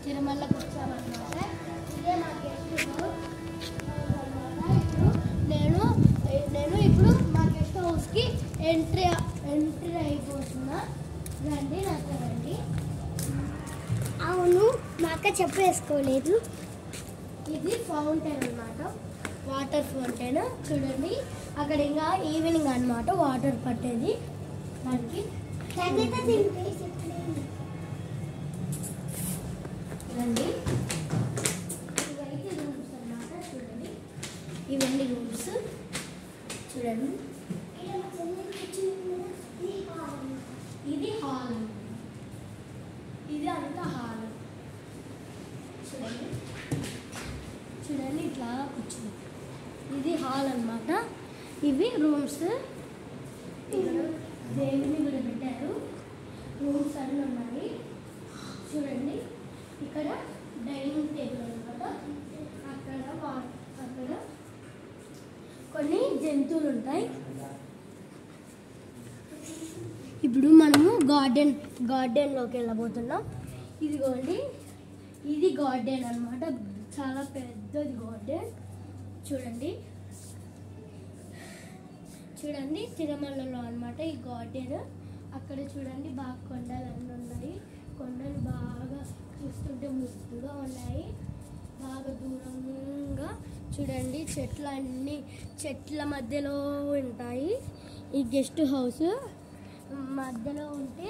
తిరుమలకు వచ్చామన్నమాట. ఇదే మా గెస్ట్ హౌస్ అన్నమాట. నేను ఇప్పుడు మా గెస్ట్ హౌస్కి ఎంట్రీ అయిపోతున్నా. రండి నాతో రండి. అవును, మా అక్క చెప్పేసుకోలేదు. ఇది ఫౌంటైన్ అన్నమాట, వాటర్ ఫౌంటైన్. చూడండి అక్కడ ఇంకా ఈవినింగ్ అన్నమాట వాటర్ పట్టేది దానికి. రండి, ఇవైతే రూమ్స్ అన్నమాట. చూడండి ఇవన్నీ రూమ్స్. చూడండి ఇది హాల్, ఇది అంతా హాల్. చూడండి ఇట్లా కూర్చుంది. ఇది హాల్ అన్నమాట. ఇవి రూమ్స్. ఇక్కడ దేవుని కూడా పెట్టారు. రూమ్స్ అన్నీ ఉన్నాయి. చూడండి ఇక్కడ డైనింగ్ టేబుల్ అన్నమాట. అక్కడ కొన్ని జంతువులు ఉంటాయి. ఇప్పుడు మనము గార్డెన్లోకి వెళ్ళబోతున్నాం. ఇదిగోండి, ఇది గార్డెన్ అన్నమాట. చాలా పెద్దది గార్డెన్. చూడండి తిరుమలలో అన్నమాట ఈ గార్డెన్. అక్కడ చూడండి బాగా కొండలు అన్నీ ఉన్నాయి. కొండలు బాగా చూస్తుంటే ముద్దుగా ఉన్నాయి. బాగా దూరంగా చూడండి చెట్ల మధ్యలో ఉంటాయి. ఈ గెస్ట్ హౌస్ మధ్యలో ఉంటే